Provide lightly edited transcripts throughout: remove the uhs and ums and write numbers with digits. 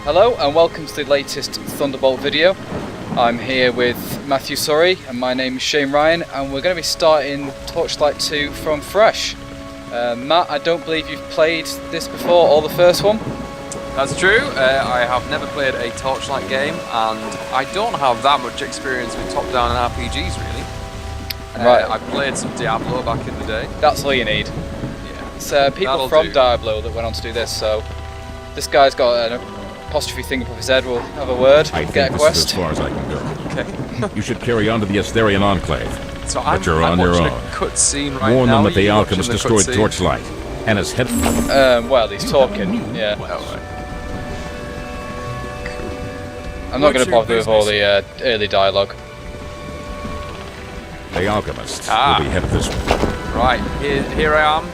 Hello and welcome to the latest Thunderbolt video. I'm here with Matthew Sawrey and my name is Shane Ryan, and we're going to be starting Torchlight 2 from fresh. Matt, I don't believe you've played this before, or the first one? That's true. I have never played a Torchlight game, and I don't have that much experience with top-down RPGs really. Right. I played some Diablo back in the day. That's all you need. Yeah. It's people from Diablo that went on to do this, so this guy's got an apostrophe thing above his head. We'll have a word, get a quest. As far as I can go. Okay. You should carry on to the Asterian Enclave. So But you're on your watching own. a cutscene right Warn now. them that the Are you alchemist watching the destroyed cutscene? Torchlight, and his head. Well, he's talking, yeah. Oh, right. I'm not going to bother with all the early dialogue. The alchemist will be headed this way. Right, here I am.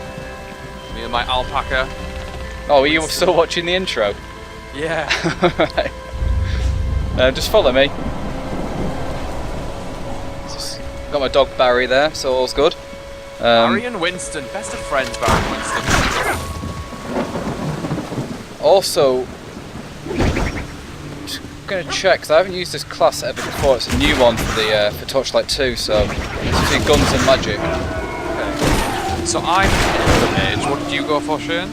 Me and my alpaca. Oh, are you still watching the intro? Yeah. Right. Just follow me. Got my dog Barry there, so all's good. Barry and Winston, best of friends, Barry and Winston. Also, just gonna check because I haven't used this class ever before. It's a new one for Torchlight 2, so it's between guns and magic. Okay. So I'm the mage. What did you go for, Shane?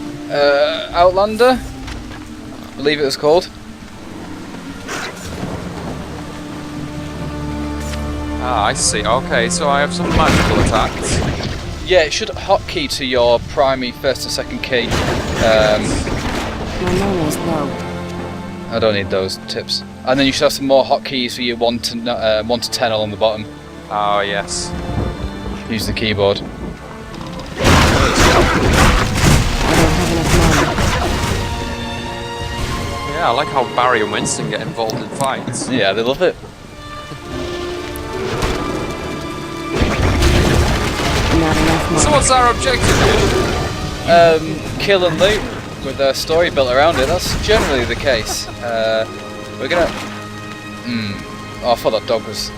Outlander, I believe it was called. Ah, I see. Okay, so I have some magical attacks. Yeah, it should hotkey to your primary first and second key. My mana is low. I don't need those tips. And then you should have some more hotkeys for your 1 to 10 along the bottom. Oh, yes. Use the keyboard. I don't have enough mana. Yeah, I like how Barry and Winston get involved in fights. Yeah, they love it. Not enough mana. So what's our objective here? Kill and loot with a story built around it. That's generally the case. We're gonna. Oh, I thought that dog was.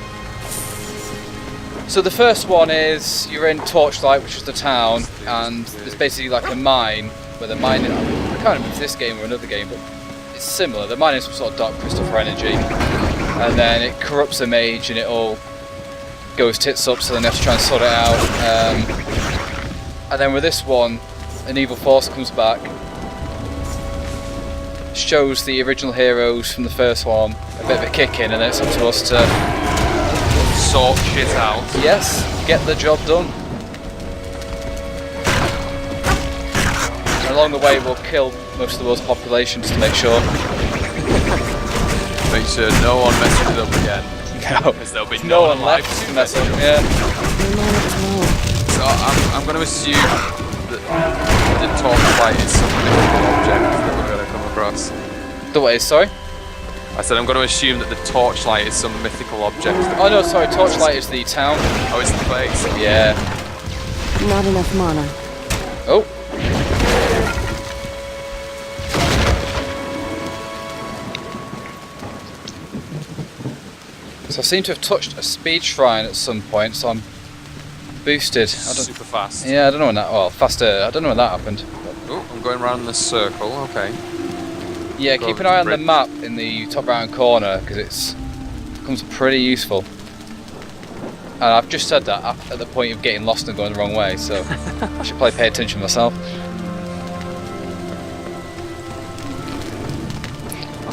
So the first one is you're in Torchlight, which is the town, and there's basically like a mine where they're mining. I can't remember if it's this game or another game, but it's similar. They're mining some sort of dark crystal for energy, and then it corrupts a mage, and it all goes tits up. So then they have to try and sort it out. And then with this one, an evil force comes back, shows the original heroes from the first one a bit of a kick in, and then it's up to us to Sort shit out. yes, get the job done. And along the way we'll kill most of the world's population just to make sure. Make sure no one messes it up again. No, Because there'll be no one alive left to to mess mess up. it up. Yeah. My mana is low. So I'm going to assume that the Torchlight is some mythical object that we're going to come across. The way, sorry? I said I'm going to assume that the Torchlight is some mythical object. Oh no, sorry, Torchlight is the town. Oh, it's the place. Yeah. Not enough mana. Oh. So I seem to have touched a speed shrine at some point, so I'm boosted. Super fast. Yeah, I don't know when that. Well, faster. I don't know when that happened. Oh, I'm going around the circle. Okay. Yeah, Go keep over an eye to on the bridge. map in the top right hand corner because it becomes pretty useful. And I've just said that at the point of getting lost and going the wrong way, so I should probably pay attention myself.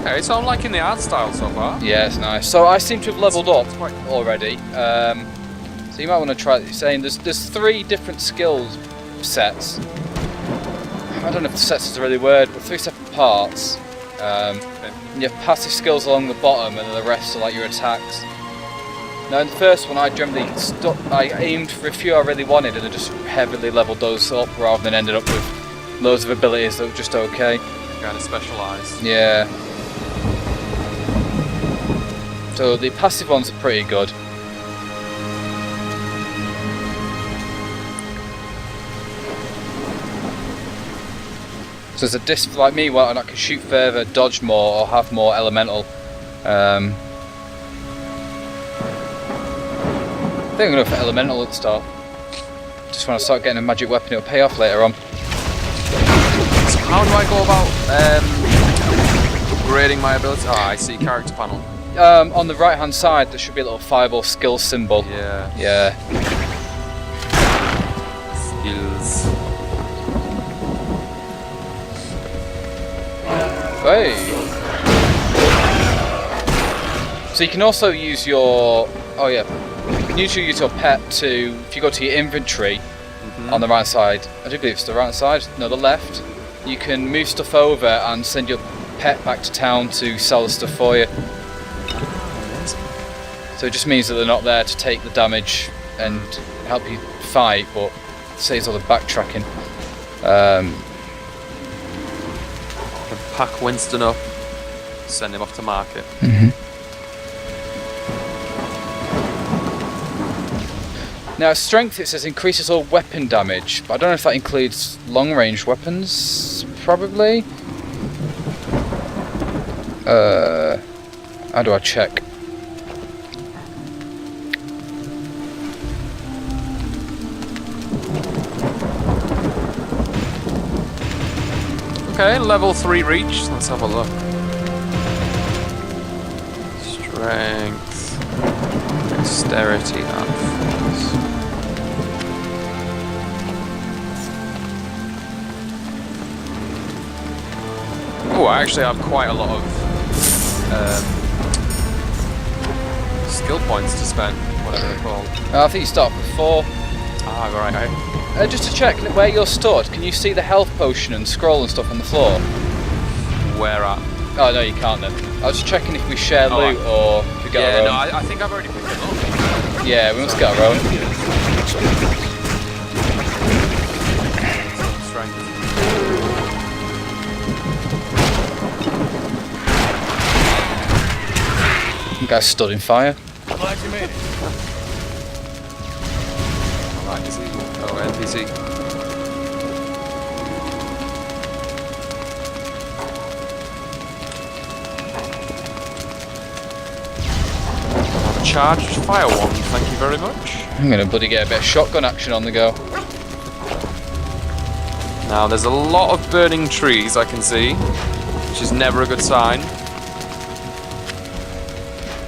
Okay, so I'm liking the art style so far. Yeah, it's nice. So I seem to have leveled up It's quite- already. So you might want to try. You're saying there's 3 different skills sets. I don't know if the sets is the really word, but 3 separate parts. You have passive skills along the bottom, and then the rest are like your attacks. Now in the first one, I generally I aimed for a few I really wanted, and I just heavily leveled those up rather than ended up with loads of abilities that were just okay. Kind of specialised. Yeah. So the passive ones are pretty good. So there's a disc like me where I can shoot further, dodge more, or have more elemental. I think I'm going to go for elemental at the start. Just when I start getting a magic weapon, it'll pay off later on. So how do I go about upgrading my ability. Oh, I see. Character panel. On the right hand side, there should be a little fireball skill symbol. Yeah. Yeah. Skills. Hey. So you can also use your. Oh yeah. You can use your pet to. If you go to your inventory on the right side, I do believe it's the right side. No, the left. You can move stuff over and send your pet back to town to sell the stuff for you. So it just means that they're not there to take the damage and help you fight, but it saves all the backtracking. Pack Winston up, send him off to market. Now strength, it says increases all weapon damage, but I don't know if that includes long range weapons, probably. How do I check? Okay, level 3 reach. Let's have a look. Strength, dexterity, and force. Oh, I actually have quite a lot of skill points to spend, whatever they're called. I think you start with 4. Ah, right. Just to check where you're stored, can you see the health potion and scroll and stuff on the floor? Where at? Oh no, you can't then. I was just checking if we share loot or if we get our own. No, I think I've already picked it up. Yeah, we must get our own. Strength. You guys stood in fire. Glad you made it. Alright, is he? Oh, NPC. Have a charged fire wand, thank you very much. I'm gonna bloody get a bit of shotgun action on the go. Now, there's a lot of burning trees I can see, which is never a good sign.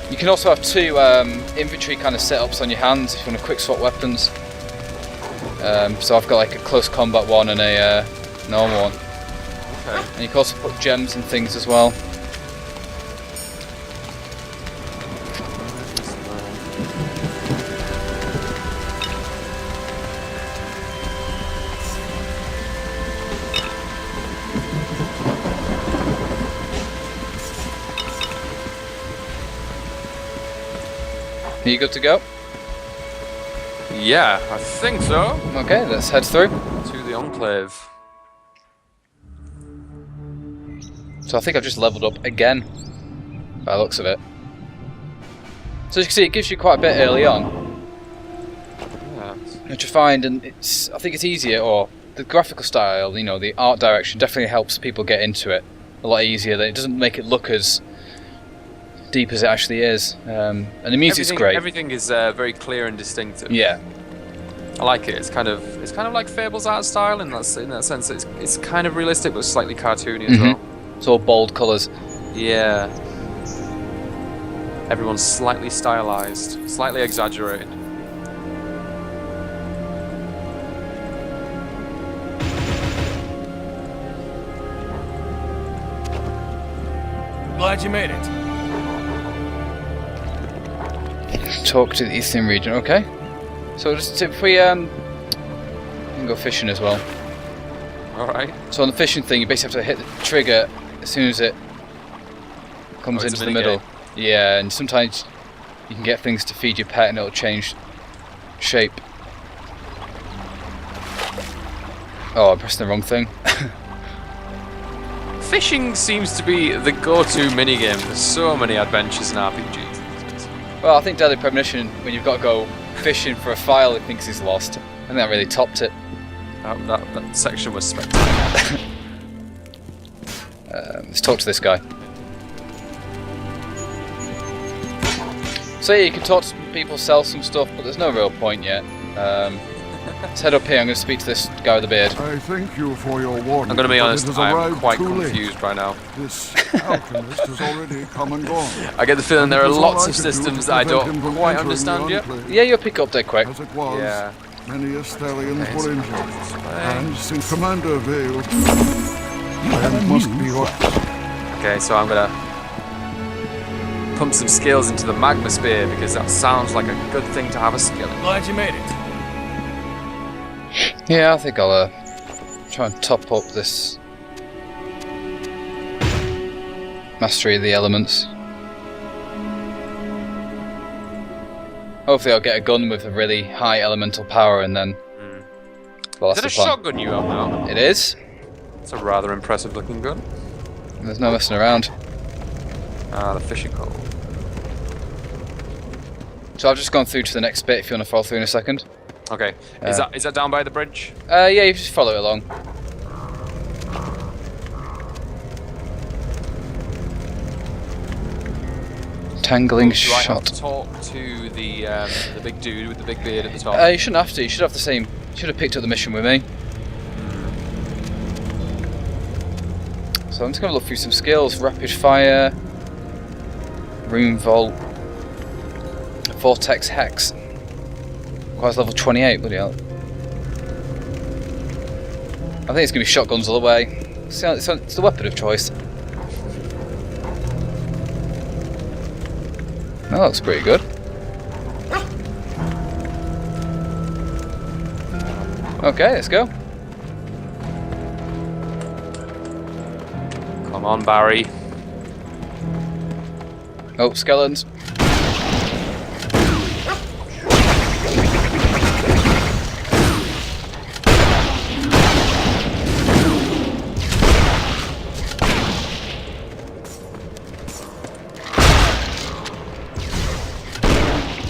You can also have 2 inventory kind of setups on your hands if you want to quick swap weapons. So I've got like a close combat one and a normal one. Okay. And you can also put gems and things as well. Are you good to go? Yeah, I think so. Okay, let's head through. To the Enclave. So I think I've just leveled up again, by the looks of it. So as you can see, it gives you quite a bit early on, Yeah. which I find, and I think it's easier, or the graphical style, you know, the art direction definitely helps people get into it a lot easier. It doesn't make it look as deep as it actually is, and the music's great. Everything is very clear and distinctive. Yeah. I like it. It's kind of like Fable's art style in that sense. It's kind of realistic but slightly cartoony as well. It's all bold colours. Yeah. Everyone's slightly stylized, slightly exaggerated. Glad you made it. Talk to the eastern region, okay. So just if we can go fishing as well. Alright. So on the fishing thing, you basically have to hit the trigger as soon as it comes it's a into the mini middle. game. Yeah, and sometimes you can get things to feed your pet and it'll change shape. Oh, I pressed the wrong thing. Fishing seems to be the go-to minigame for so many adventures and RPGs. Well, I think Deadly Premonition, when you've got to go fishing for a file it thinks he's lost, I think that really topped it. That section was spectacular. Let's talk to this guy. So yeah, you can talk to some people, sell some stuff, but there's no real point yet. Let's head up here. I'm going to speak to this guy with the beard. I thank you for your warning. I'm going to be but honest, it has I'm arrived quite too late. confused right now. This alchemist has already come and gone. I get the feeling there are It was all lots I of could do systems to that I prevent don't him from quite entering the understand yet. enclave. Yeah, you'll pick up dead quick. As it was, Yeah. many Estalians Okay, were so- injured. And since Commander Vale, You have a must be new yours. Okay, so I'm going to pump some skills into the magma spear because that sounds like a good thing to have a skill in. Glad you made it. Yeah, I think I'll try and top up this mastery of the elements. Hopefully I'll get a gun with a really high elemental power and then... Well, Is that's it a the plan. shotgun you have now? It is. It's a rather impressive looking gun. There's no messing around. Ah, the fishing pole. So I've just gone through to the next bit if you want to follow through in a second. Okay, is that down by the bridge? Yeah, you just follow it along. Tangling Do I have to shot. talk to the big dude with the big beard at the top? You shouldn't have to. You should have the same. You should have picked up the mission with me. So I'm just going to look through some skills. Rapid fire. Room vault. Vortex hex. Requires level 28. Bloody hell. I think it's going to be shotguns all the way. It's the weapon of choice. That looks pretty good. Okay, let's go. Come on, Barry. Oh, skeletons.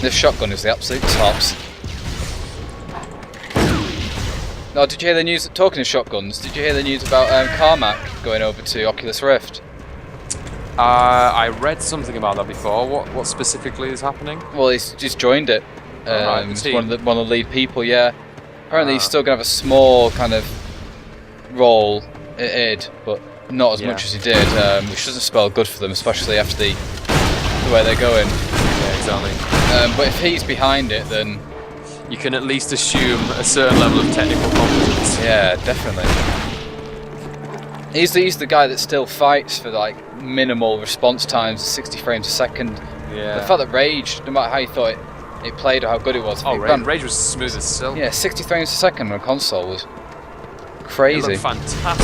This shotgun is the absolute tops. No, did you hear the news? Talking of shotguns, did you hear the news about Carmack going over to Oculus Rift? I read something about that before. What specifically is happening? Well, he's joined it. Right, the He's team. one of the lead people. Yeah. Apparently, he's still gonna have a small kind of role at id, but not as much as he did, which doesn't spell good for them, especially after the way they're going. Yeah, exactly. But if he's behind it, then You can at least assume a certain level of technical competence. yeah, definitely. He's the guy that still fights for like minimal response times, 60 frames a second. Yeah. The fact that Rage, no matter how you thought it played or how good it was, Oh, it ran- Rage was smooth as silk. yeah, 60 frames a second on a console was It crazy. looked fantastic.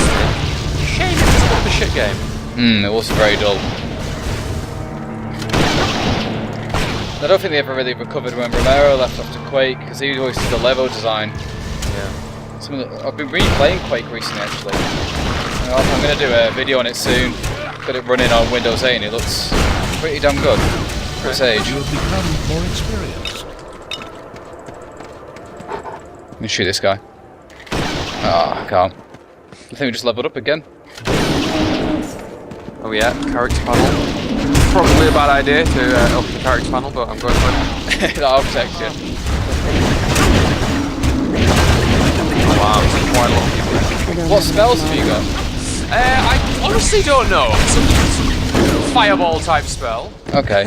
Shame it was a bit of a shit game. It was very dull. I don't think they ever really recovered when Romero left after Quake, because he always did the level design. Yeah. I've been replaying Quake recently, actually. I'm going to do a video on it soon. Got it running on Windows 8 and it looks pretty damn good for its age. You have become more experienced. Let me shoot this guy. Ah, I can't. I think we just leveled up again. Oh yeah, character panel. Probably a bad idea to open the character panel, but I'm going for it. That architecture. Wow, there's quite a lot of people. What spells have you got? I honestly don't know. Some fireball type spell, Okay.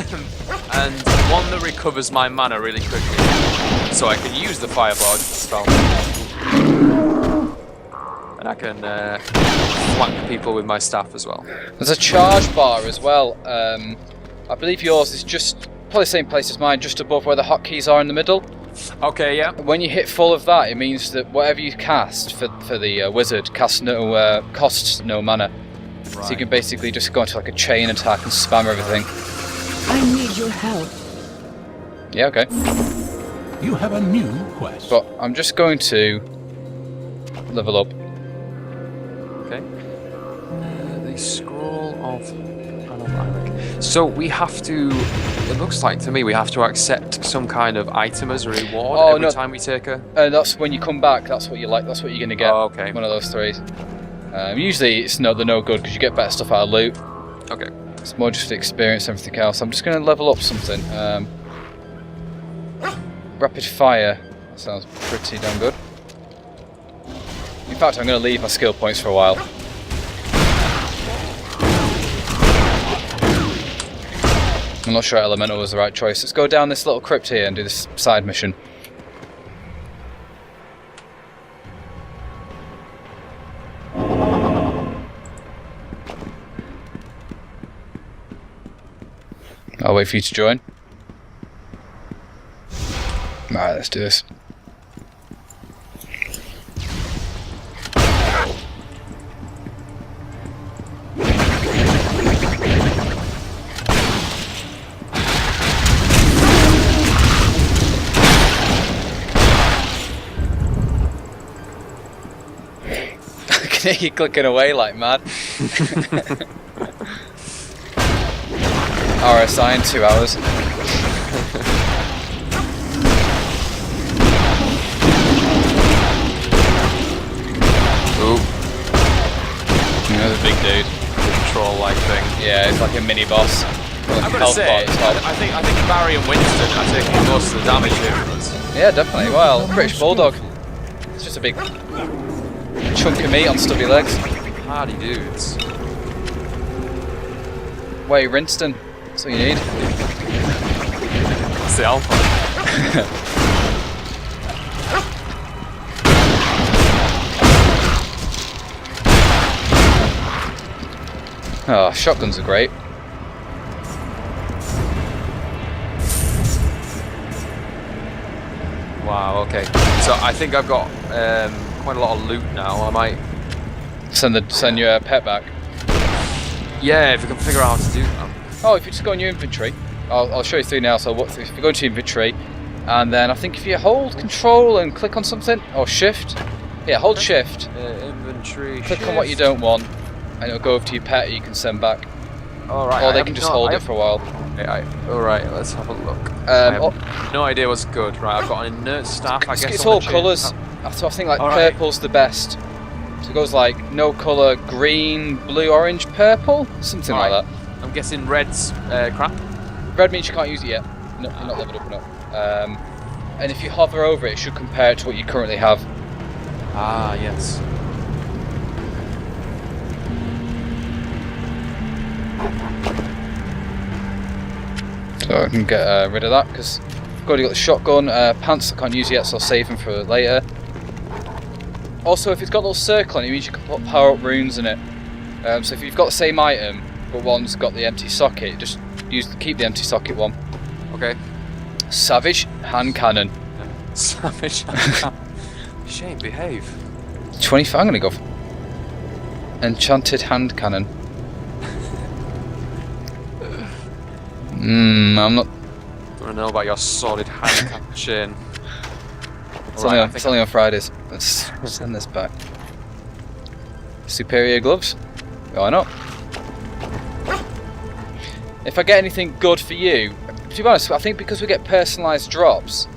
and one that recovers my mana really quickly, so I can use the fireball spell. And I can flank people with my staff as well. There's a charge bar as well. I believe yours is just probably the same place as mine, just above where the hotkeys are in the middle. Okay, yeah. When you hit full of that, it means that whatever you cast for the wizard costs no mana. So you can basically just go into like a chain attack and spam everything. I need your help. Yeah, okay. You have a new quest. But I'm just going to level up. Okay. The scroll of Anomalic. So we have to. It looks like to me we have to accept some kind of item as a reward every time we take a. That's when you come back. That's what you like. That's what you're gonna get. Oh, okay. One of those three. Usually it's they're no good because you get better stuff out of loot. Okay. It's more just experience and everything else. I'm just gonna level up something. Rapid fire. Sounds pretty damn good. In fact, I'm going to leave my skill points for a while. I'm not sure Elemental was the right choice. Let's go down this little crypt here and do this side mission. I'll wait for you to join. Alright, let's do this. I can hear you clicking away like mad. RSI in 2 hours. Ooh. There's a big dude. Control-like thing. Yeah, it's like a mini boss. Like I'm gonna say, I think Barry and Winston are taking most of the damage here from us. Yeah, definitely. Well, British Bulldog. It's just a big chunk of meat on stubby legs. Hardy dudes. Way Winston. That's all you need. That's the alpha. Oh, shotguns are great. Wow, okay. So I think I've got quite a lot of loot now. I might... Send your pet back. Yeah, if we can figure out how to do that. Oh, if you just go in your inventory, I'll show you through now. So if you go into your inventory, and then I think if you hold Control and click on something, or Shift, yeah, hold Shift, Inventory, click on what you don't want, and it'll go over to your pet you can send back. Alright. Or they can just hold it for a while. Alright, let's have a look. I have no idea what's good. Right, I've got an inert staff, I guess. It's on all the chain. colours. So I think like Alright. purple's the best. So it goes like no colour, green, blue, orange, purple, something like that. I'm guessing red's crap. Red means you can't use it yet. No, you're not leveled up enough. And if you hover over it, it should compare it to what you currently have. Ah, yes. So I can get rid of that because I've already got the shotgun. Pants I can't use yet, so I'll save them for later. Also, if it's got a little circle on it, it means you can put power-up runes in it. So if you've got the same item, but one's got the empty socket, just keep the empty socket one. Okay. Savage hand cannon. Savage. Shame, behave. 25. I'm gonna go for enchanted hand cannon. I'm not. Don't want to know about your solid hand cannon, Shane. It's only on Fridays. Let's send this back. Superior gloves. Why not? If I get anything good for you, to be honest, I think because we get personalised drops,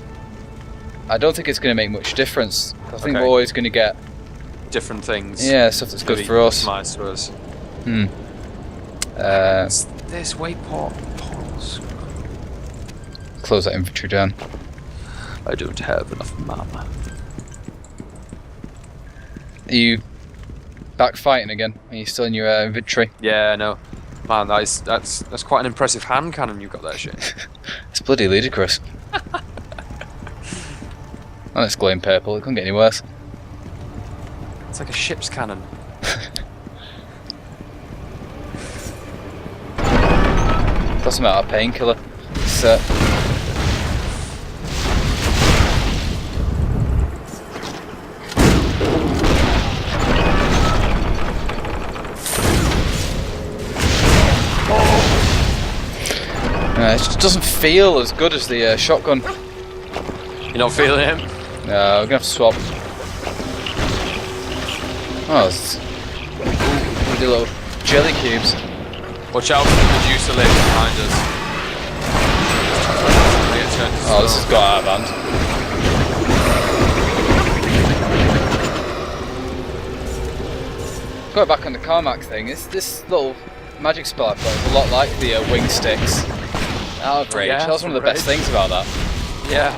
I don't think it's going to make much difference. I think we're always going to get different things. Yeah, stuff that's good for us. Nice for us. This wayport portals. Close that inventory down. I don't have enough mana. Are you back fighting again? Are you still in your inventory? Yeah, no. Man, that's quite an impressive hand cannon you've got there, Shane. It's bloody ludicrous. And it's glowing purple, it couldn't get any worse. It's like a ship's cannon. Doesn't matter, painkiller. It's it just doesn't feel as good as the shotgun. You're not feeling him? No, we're gonna have to swap. Oh, it's the little jelly cubes. Watch out for the Medusa lid behind us. Oh, this has got out of hand. Going back on the Carmack thing, this little magic spell I've got is a lot like the wing sticks. Outrage. Yeah, That was one of the best things about that. Yeah.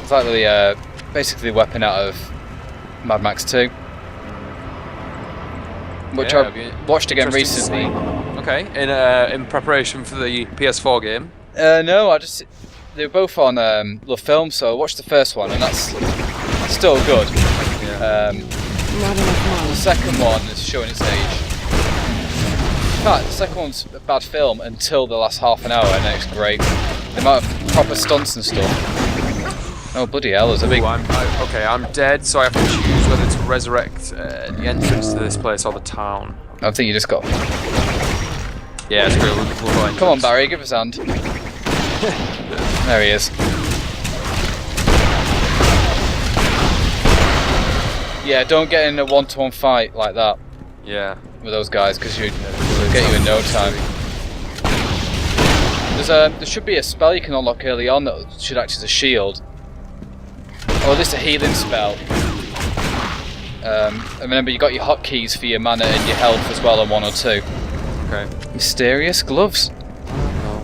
It's like the basically the weapon out of Mad Max 2, which Yeah, I watched again interesting to recently. see. Okay, in preparation for the PS4 game. No, they were both on the film, so I watched the first one, and that's still good. Yeah. Not enough The money. second one is showing its age. In fact, the second one's a bad film until the last half an hour, and then it's great. The amount of proper stunts and stuff. Oh bloody hell! There's a big. Ooh, I'm dead, so I have to choose whether to resurrect the entrance to this place or the town. I think you just got. Yeah, it's good. We'll go entrance. Come on, Barry, give us a hand. There he is. Yeah, don't get in a one-to-one fight like that Yeah. with those guys, because they'll get you in no time. There should be a spell you can unlock early on that should act as a shield. Or at least a healing spell. And remember, you got your hotkeys for your mana and your health as well on 1 or 2. Okay. Mysterious gloves. Oh.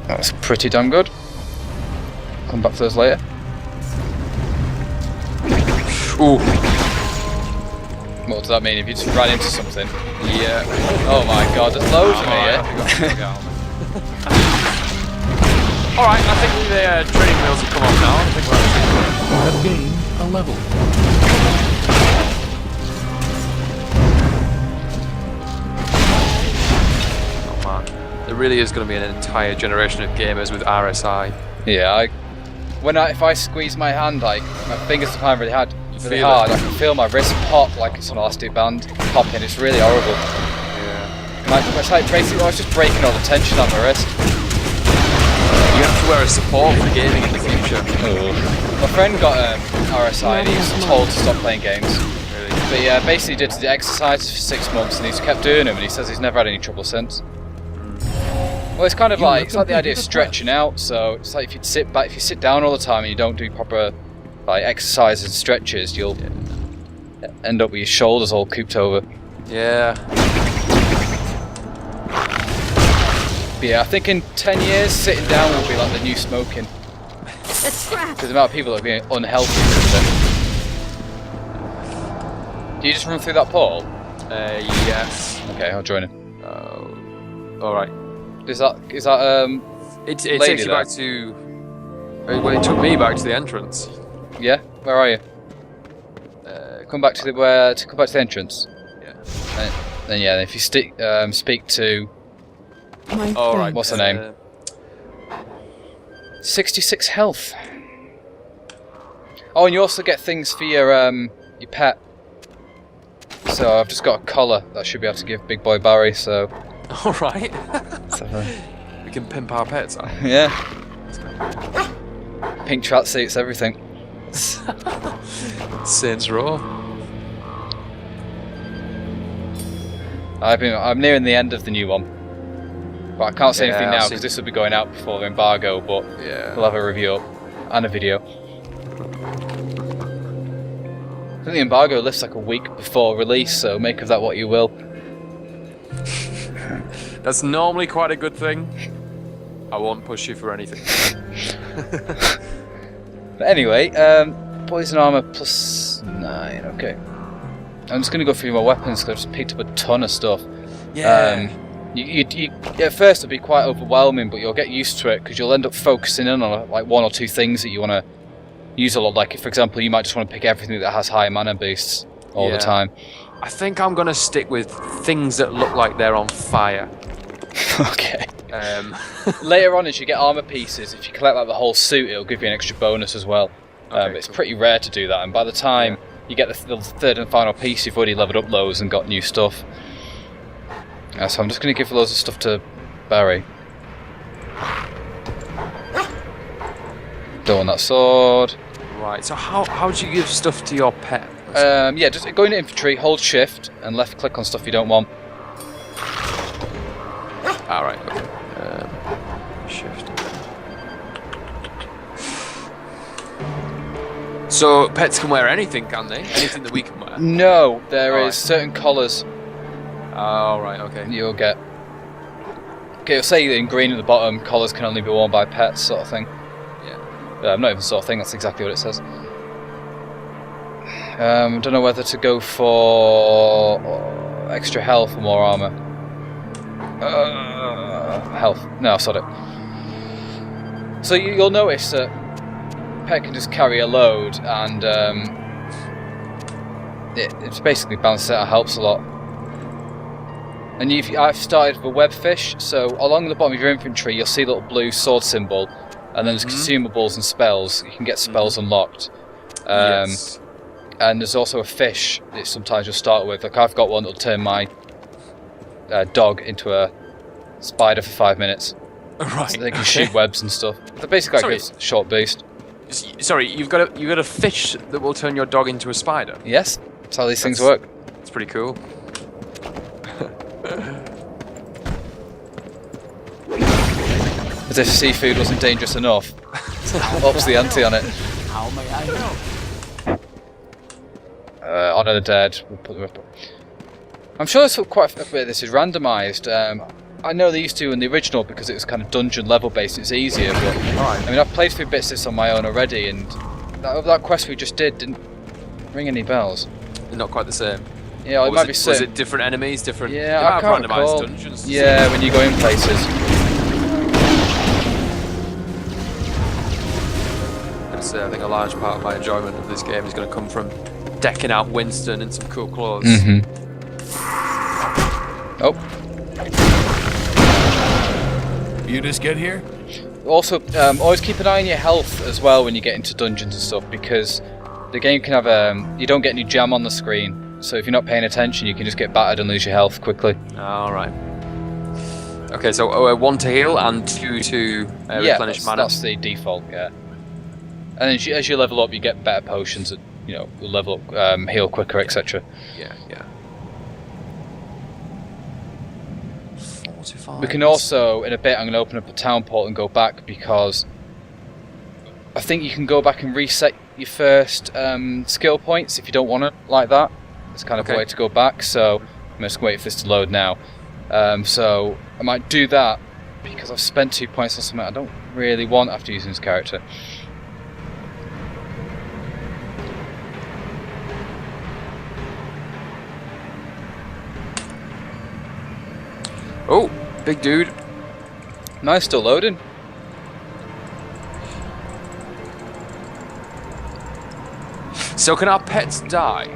That's pretty damn good. Come back to those later. Ooh. What does that mean? If you just ran into something? Yeah. Oh my god, there's loads of me here. Alright, I think the training wheels have come off now. I think we're actually You have gained a level. Oh man. There really is going to be an entire generation of gamers with RSI. Yeah, if I squeeze my hand, like my fingers are really hard, feel I it? can feel my wrist pop like it's an elastic band popping. It's really horrible. Yeah. It's like basically, I was just breaking all the tension on my wrist. You have to wear a support for gaming in the future. My friend got RSI and he was told to stop playing games. Really. But yeah, basically did the exercises for 6 months and he's kept doing them, and he says he's never had any trouble since. Well, it's kind of like the idea of stretching out. So it's like if you sit down all the time and you don't do proper like exercises and stretches, you'll end up with your shoulders all cooped over. Yeah. But yeah, I think in 10 years, sitting down will be like the new smoking. A trap. Because the amount of people that are being unhealthy with it. Do you just run through that portal? Yes. Okay, I'll join him. Alright. Is that It lady takes you there? back to... Well, it took me back to the entrance. yeah? Where are you? Come back to the entrance. Yeah. Then yeah, if you speak to My Alright. What's her name? 66 health. Oh, and you also get things for your pet. So I've just got a collar that I should be able to give Big Boy Barry. So Alright. let's have a- We can pimp our pets out. yeah, pink tracksuits, everything. Saints Row. I'm nearing the end of the new one, but I can't say Yeah, anything I've now seen- because this will be going out before the embargo. But Yeah. we'll have a review up and a video. I think the embargo lifts like a week before release, so make of that what you will. That's normally quite a good thing. I won't push you for anything. But anyway, poison armor +9. Okay, I'm just gonna go through my weapons because I just picked up a ton of stuff. Yeah. You at first it'll be quite overwhelming, but you'll get used to it because you'll end up focusing in on like 1 or 2 things that you want to use a lot. Like, for example, you might just want to pick everything that has high mana boosts all the Yeah. time. I think I'm gonna stick with things that look like they're on fire. Okay. Later Later on, as you get armor pieces, if you collect like the whole suit, it'll give you an extra bonus as well. Okay, It's cool. pretty rare to do that, and by the time you get the third and final piece, you've already leveled up loads and got new stuff. So I'm just going to give loads of stuff to Barry. Don't want that sword. Right. So how do you give stuff to your pet? Yeah, just go into infantry, hold shift, and left click on stuff you don't want. All right. Okay. Shift. So pets can wear anything, can they? Anything that we can wear. No, there Alright. is certain collars All right. Okay. you'll get. it'll say in green at the bottom, collars can only be worn by pets, sort of thing. Yeah. Not even sort of thing, that's exactly what it says. Don't know whether to go for extra health or more armour. Health. No, I sod it. So you'll notice that pet can just carry a load, and it's basically balanced out, helps a lot. And I've started with webfish, so along the bottom of your infantry you'll see a little blue sword symbol, and then there's consumables and spells. You can get spells unlocked. Yes. And there's also a fish that sometimes you'll start with. Like I've got one that'll turn my dog into a spider for 5 minutes. Right. So they can shoot webs and stuff. They're basically like a short boost. Sorry, you've got a fish that will turn your dog into a spider. Yes, that's how these things work. It's pretty cool. As if seafood wasn't dangerous enough. Ups the ante on it. How may I help? Honor the dead. We'll put them up. I'm sure there's quite a bit of this is randomised. I know they used to in the original because it was kind of dungeon level based. It's easier, but Right. I mean I've played through bits of this on my own already, and that quest we just did didn't ring any bells. They're not quite the same. Yeah, it might be Was certain. it different enemies, different? Yeah, they I might can't have randomised recall. dungeons. Yeah, when you go in places. I think a large part of my enjoyment of this game is going to come from decking out Winston in some cool clothes. Oh. You just get here? Also, always keep an eye on your health as well when you get into dungeons and stuff, because the game can have you don't get any jam on the screen, so if you're not paying attention you can just get battered and lose your health quickly. Alright. Okay, so 1 to heal and 2 to replenish mana. That's the default, yeah. And then as you level up you get better potions that, will level up, heal quicker, etc. Yeah. We can also, in a bit, I'm going to open up a town portal and go back, because I think you can go back and reset your first skill points if you don't want it like that. It's kind of a way to go back, so I'm just going to wait for this to load now. So I might do that, because I've spent 2 points on something I don't really want after using this character. Oh, big dude. Nice, still loading. So can our pets die?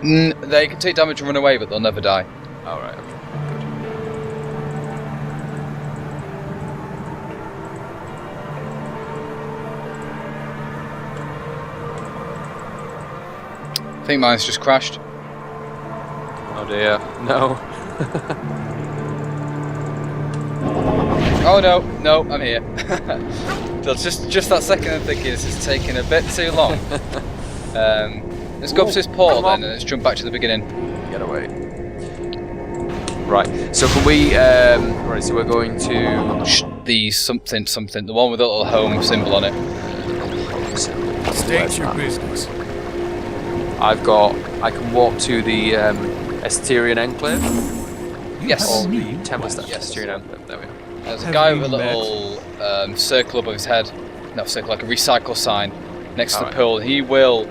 They can take damage and run away, but they'll never die. Alright, okay. I think mine's just crashed. Oh dear, no. Oh no, I'm here. So just that second I'm thinking this is taking a bit too long. Let's go up to this portal then, and let's jump back to the beginning. Get away. Right, so can we, right, so we're going to... The something, the one with a little home symbol on it. State your business. I can walk to the Esterian Enclave. Yes. Or the Temple Steps, Yes. Esterian Enclave, there we go. There's a guy with a little circle above his head. No, circle, like a recycle sign next to the pool. He will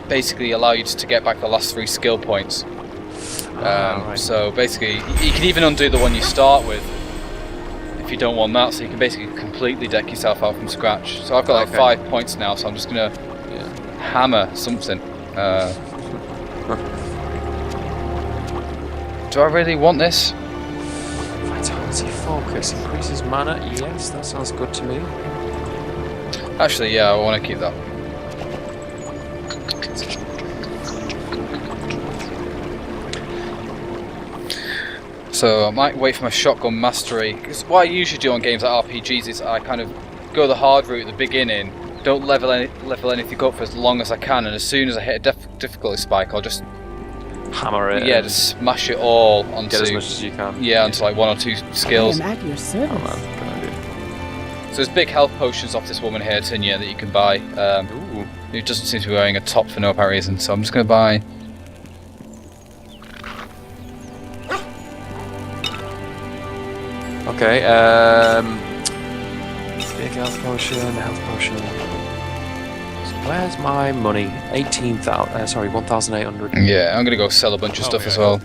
basically allow you to get back the last 3 skill points. Right. So basically, you can even undo the one you start with if you don't want that. So you can basically completely deck yourself out from scratch. So I've got like 5 points now. So I'm just gonna hammer something. Do I really want this? Vitality focus increases mana. Yes, that sounds good to me. Actually, yeah, I want to keep that. So I might wait for my shotgun mastery, because what I usually do on games like RPGs is I kind of go the hard route at the beginning, don't level anything up for as long as I can, and as soon as I hit a difficulty spike I'll just Hammer it. Yeah, just smash it all onto... Get as much as you can. Yeah, onto like 1 or 2 skills. I am at your service. Oh man, good idea. So there's big health potions off this woman here, Tinya, that you can buy. Who doesn't seem to be wearing a top for no apparent reason, so I'm just going to buy... Okay, big health potion, So where's my money? 18,000, sorry, 1,800. Yeah, I'm gonna go sell a bunch of stuff as well.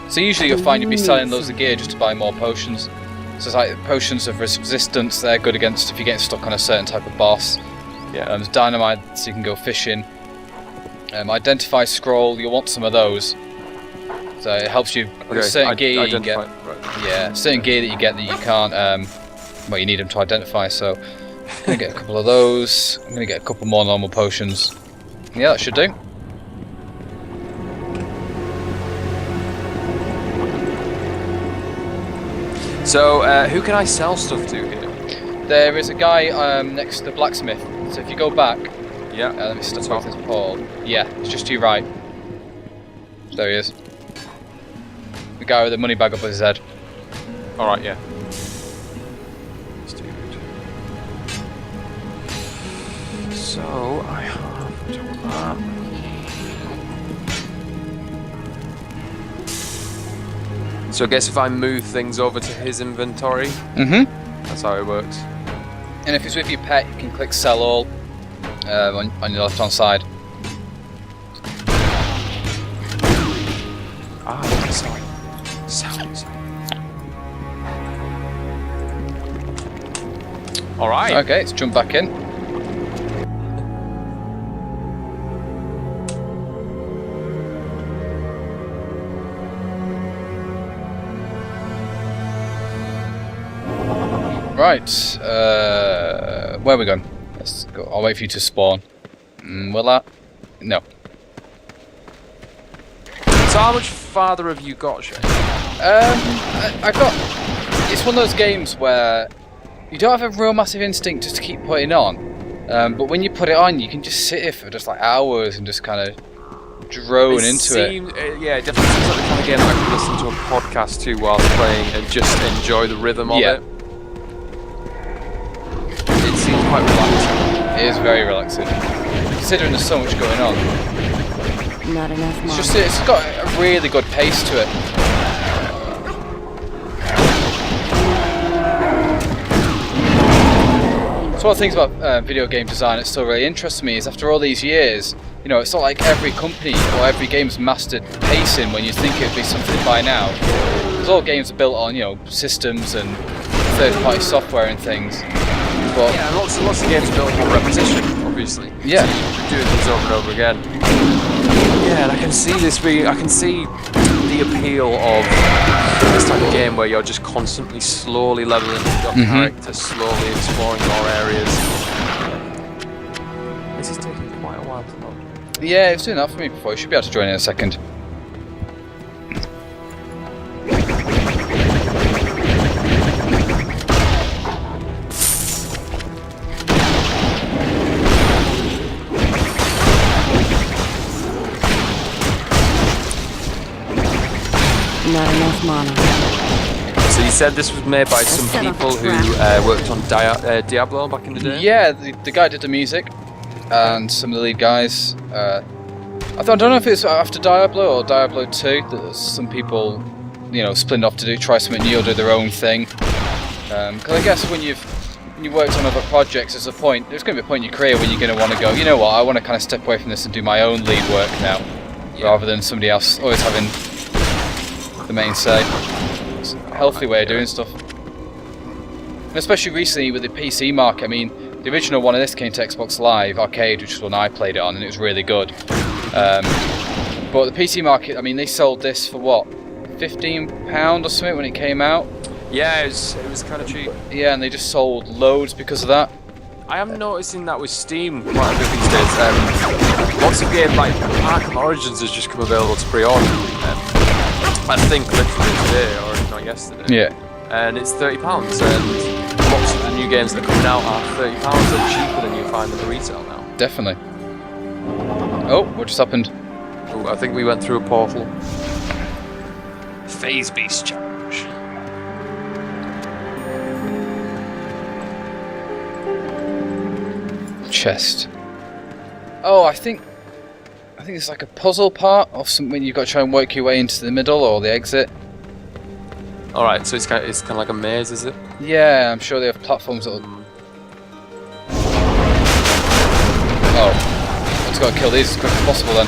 So usually you'll find you'll be selling loads of gear just to buy more potions. So it's like potions of resistance, they're good against if you get stuck on a certain type of boss. Yeah. There's dynamite, so you can go fishing. Identify scroll, you'll want some of those. So it helps you. There's certain gear you get. Right. Yeah, certain gear that you get that you can't. Well, you need them to identify. So I'm gonna get a couple of those. I'm gonna get a couple more normal potions. Yeah, that should do. So, who can I sell stuff to here? There is a guy next to the blacksmith. So if you go back, Yeah. let me stop with this Paul. Yeah, it's just to your right. There he is. The guy with the money bag up his head. Alright, yeah. Stupid. So, I have done that. So I guess if I move things over to his inventory, that's how it works. And if it's with your pet, you can click sell all on your left hand side. Ah, sorry. Sorry. Alright. Okay, let's jump back in. Right, where are we going? Let's go. I'll wait for you to spawn. Will that? No. So how much farther have you got, Shane? I got. It's one of those games where you don't have a real massive instinct just to keep putting on, but when you put it on, you can just sit here for just like hours and just kind of drone into it. Yeah, it definitely seems like the kind of game that I could listen to a podcast to while playing and just enjoy the rhythm of it. It seems quite relaxing. It is very relaxing, considering there's so much going on. Not enough money. It's got a really good pace to it. So one of the things about video game design that still really interests me is after all these years, you know, it's not like every company or every game's mastered pacing when you think it'd be something by now. Because all games are built on, you know, systems and third-party software and things. But Yeah, lots of games are built on repetition, obviously. Yeah. So you're doing things over and over again. Yeah, and I can see the appeal of this type of game where you're just constantly slowly leveling your character, slowly exploring more areas. This is taking quite a while to load. yeah, it's doing that for me before. You should be able to join in a second. Not enough money. So you said this was made by some people who worked on Diablo back in the day? Yeah, the guy did the music, and some of the lead guys. I don't know if it's after Diablo or Diablo 2 that some people, you know, split off to try something new or do their own thing. Because I guess when you worked on other projects, there's going to be a point in your career when you're going to want to go, you know what, I want to kind of step away from this and do my own lead work now, rather than somebody else always having the main say. It's a healthy way of doing stuff. And especially recently with the PC market, I mean, the original one of this came to Xbox Live Arcade, which was when I played it on, and it was really good. But the PC market, I mean, they sold this for what, £15 or something when it came out? Yeah, it was kind of cheap. Yeah, and they just sold loads because of that. I am noticing that with Steam quite a bit these days. Lots of games like Arkham Origins has just come available to pre-order. I think literally today, or if not yesterday. Yeah. And it's £30, and lots of the new games that are coming out are £30 and cheaper than you find them at retail now. Definitely. Oh, what just happened? Ooh, I think we went through a portal. Phase Beast Challenge. chest. Oh, I think it's like a puzzle part or something. You've got to try and work your way into the middle or the exit. All right, so it's kind of like a maze, is it? Yeah, I'm sure they have platforms that'll... Oh, I've just got to kill these as quick as possible then.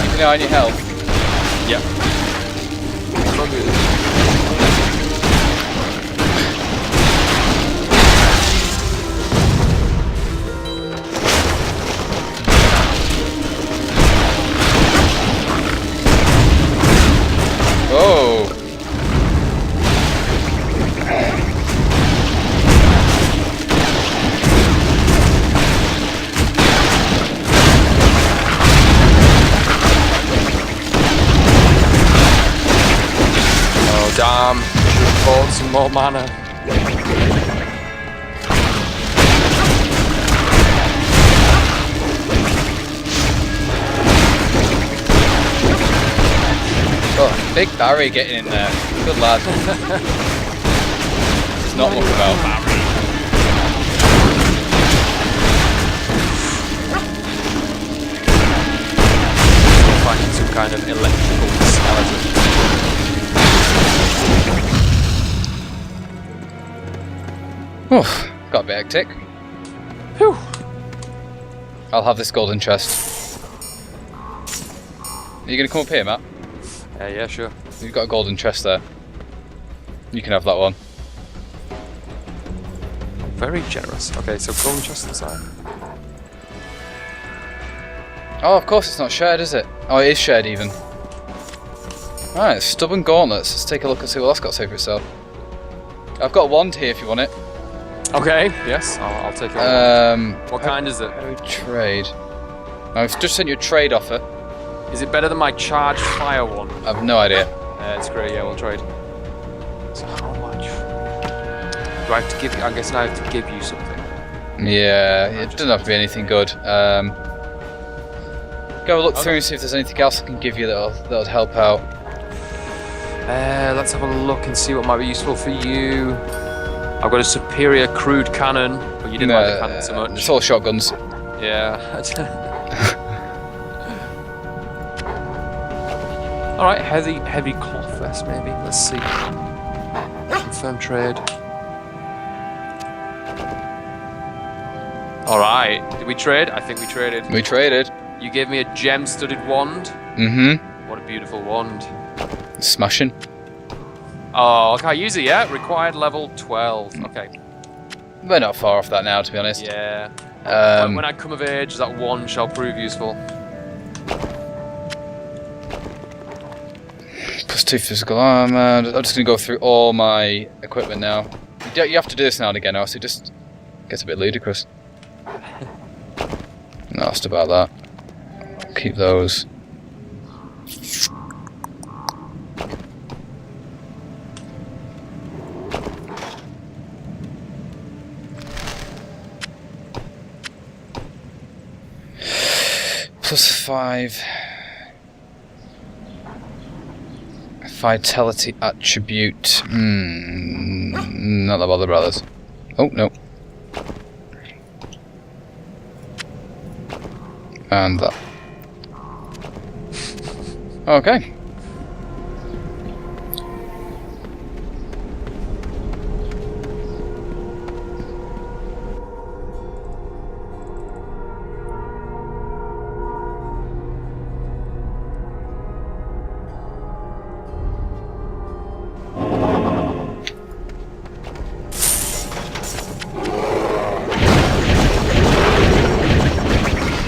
Keep an eye on your health. Yep. Oh. Oh damn! Should have bought some more mana. Oh, big Barry getting in there. Good lad. It's not much about Barry. Finding some kind of electrical skeleton. Oof, got a bit hectic. Whew. I'll have this golden chest. Are you going to come up here, Matt? Yeah, sure. You've got a golden chest there. You can have that one. Very generous. Okay, so golden chest inside. Oh, of course it's not shared, is it? Oh, it is shared even. Alright, stubborn gauntlets. Let's take a look and see what that's got to say for itself. I've got a wand here if you want it. Okay. Yes, I'll take it. What kind is it? How do we trade? I've just sent you a trade offer. Is it better than my charged fire one? I have no idea. It's great. Yeah, we'll trade. So how much? Do I have to give? I guess I have to give you something. Yeah, it doesn't have to be anything good. Go look through and see if there's anything else I can give you that'll help out. Let's have a look and see what might be useful for you. I've got a superior crude cannon, but you didn't like the cannon so much. It's all shotguns. Yeah. Alright, heavy cloth vest maybe. Let's see. Confirm trade. Alright, did we trade? I think we traded. We traded. You gave me a gem-studded wand. Mm-hmm. What a beautiful wand. Smashing. Oh, I can't use it yet. Required level 12. Okay. We're not far off that now, to be honest. Yeah. Um, when I come of age, that wand shall prove useful. +2 physical armor. I'm just going to go through all my equipment now. You have to do this now and again, else it just gets a bit ludicrous. No, just about that. I'll keep those. +5 vitality attribute. Not the Bother Brothers. Oh no. And that. Okay.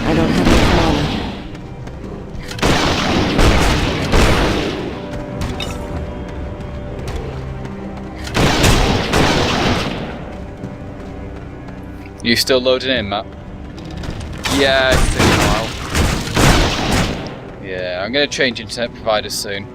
I don't have enough mana. You still loading in, Matt? Yeah, it's taking a while. Yeah, I'm going to change internet providers soon.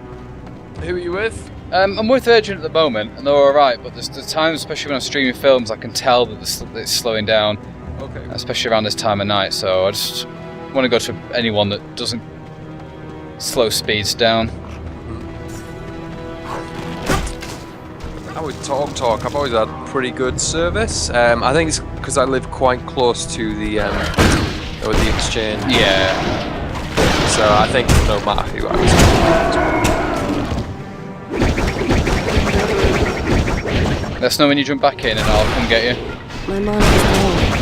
Who are you with? I'm with Urgent at the moment, and they're alright, but there's times, especially when I'm streaming films, I can tell that it's slowing down, Okay. especially around this time of night, so I just want to go to anyone that doesn't slow speeds down. I would talk. I've always had pretty good service. I think it's because I live quite close to the exchange. Yeah. So I think no matter who I was. Let us know when you jump back in and I'll come get you. My mind is low.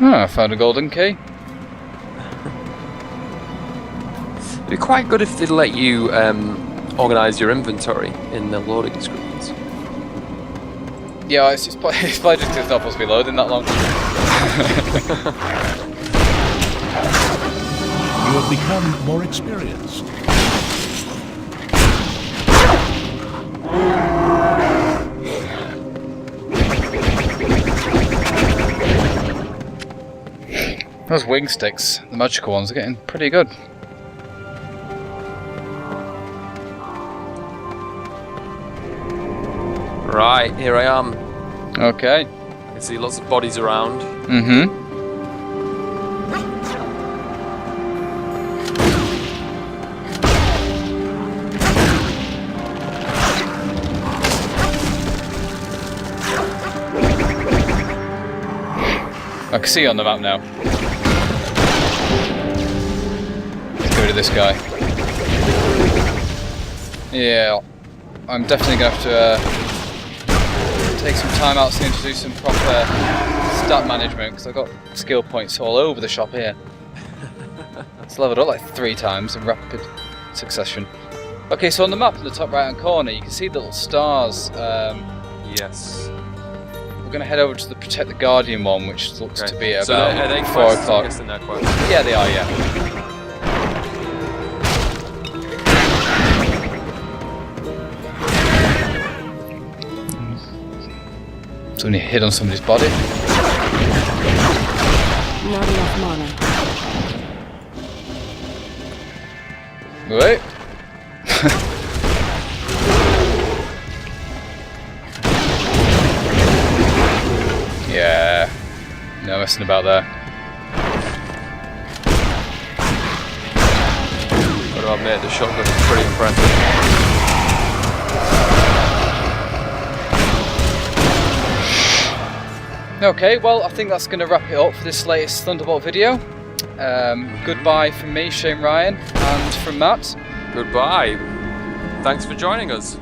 Oh, I found a golden key. It'd be quite good if they'd let you organise your inventory in the loading screens. Yeah, it's probably just because it's not supposed to be loading that long. You have become more experienced. Those wing sticks, the magical ones, are getting pretty good. Right, here I am. Okay. I can see lots of bodies around. Mm-hmm. I can see you on the map now. Let's go to this guy. Yeah, I'm definitely going to have to take some time out soon to do some proper stat management, because I've got skill points all over the shop here. It's leveled up like 3 times in rapid succession. Okay, so on the map in the top right hand corner you can see the little stars. Yes. We're going to head over to the Protect the Guardian one, which looks to be So about are they 4 quests? I'm o'clock. guessing they're quests. Yeah, they are, yeah. So when you hit on somebody's body. Not enough mana. Wait. Yeah. No messing about there. Gotta admit, the shotgun is pretty impressive. Okay, well, I think that's going to wrap it up for this latest Thunderbolt video. Goodbye from me, Shane Ryan, and from Matt. Goodbye. Thanks for joining us.